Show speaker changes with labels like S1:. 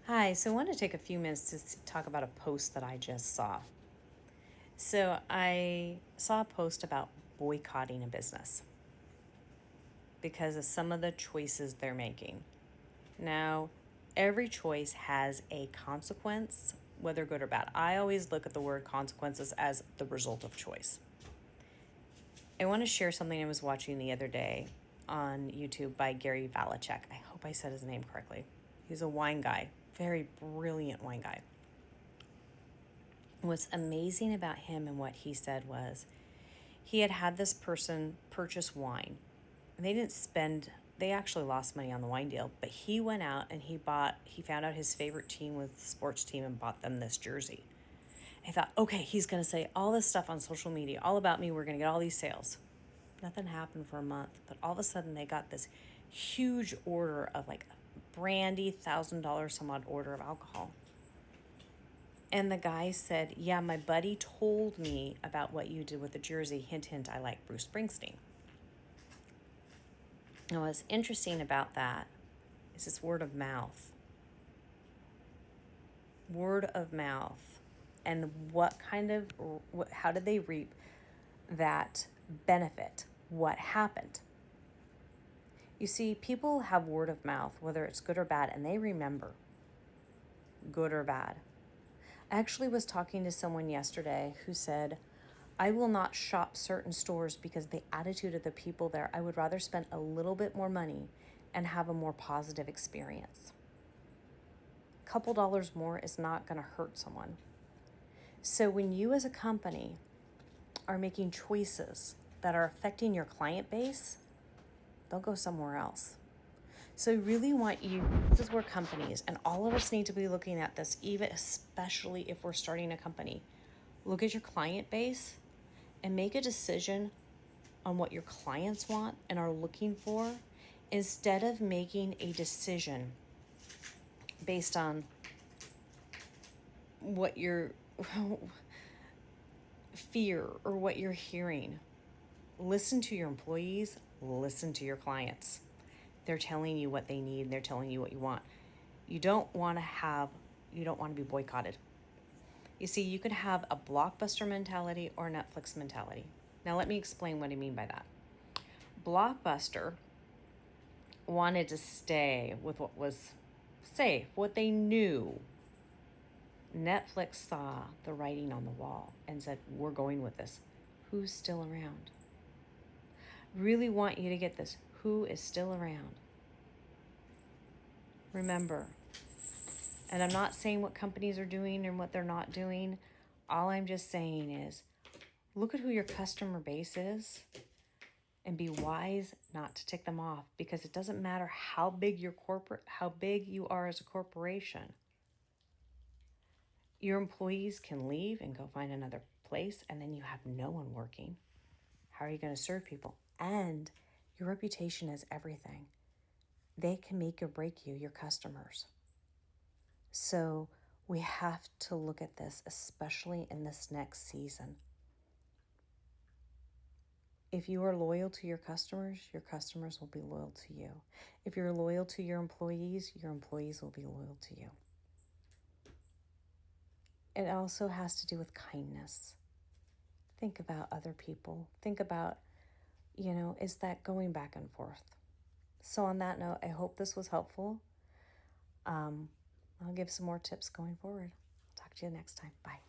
S1: Hi, so I want to take a few minutes to talk about a post that I just saw. So I saw a post about boycotting a business because of some of the choices they're making. Now, every choice has a consequence, whether good or bad. I always look at the word consequences as the result of choice. I want to share something I was watching the other day on YouTube by Gary Vaynerchuk. I hope I said his name correctly. He's a wine guy, very brilliant wine guy. What's amazing about him and what he said was he had this person purchase wine. And they actually lost money on the wine deal, but he went out and he found out his favorite team was the sports team and bought them this jersey. I thought, okay, he's going to say all this stuff on social media, all about me. We're going to get all these sales. Nothing happened for a month, but all of a sudden they got this huge order of like brandy, $1,000 some odd order of alcohol. And the guy said, yeah, my buddy told me about what you did with the jersey. Hint, hint, I like Bruce Springsteen. And what's interesting about that is this word of mouth. Word of mouth. And how did they reap that benefit? What happened? You see, people have word of mouth, whether it's good or bad, and they remember, good or bad. I actually was talking to someone yesterday who said, I will not shop certain stores because the attitude of the people there, I would rather spend a little bit more money and have a more positive experience. A couple dollars more is not going to hurt someone. So when you as a company are making choices that are affecting your client base, they'll go somewhere else. So I really want you, this is where companies, and all of us need to be looking at this, even especially if we're starting a company. Look at your client base and make a decision on what your clients want and are looking for instead of making a decision based on what your fear or what you're hearing. Listen to your employees, listen to your clients. They're telling you what they need, they're telling you what you want. You don't want to be boycotted. You see, you could have a Blockbuster mentality or Netflix mentality. Now let me explain what I mean by that. Blockbuster wanted to stay with what was safe, what they knew. Netflix saw the writing on the wall and said, we're going with this. Who's still around? Really want you to get this. Who is still around? Remember, and I'm not saying what companies are doing and what they're not doing. All I'm just saying is look at who your customer base is and be wise not to tick them off, because it doesn't matter how big you are as a corporation. Your employees can leave and go find another place, and then you have no one working. How are you going to serve people? And your reputation is everything. They can make or break you, your customers. So we have to look at this, especially in this next season. If you are loyal to your customers will be loyal to you. If you're loyal to your employees will be loyal to you. It also has to do with kindness. Think about other people. Think about, is that going back and forth? So on that note, I hope this was helpful. I'll give some more tips going forward. Talk to you next time. Bye.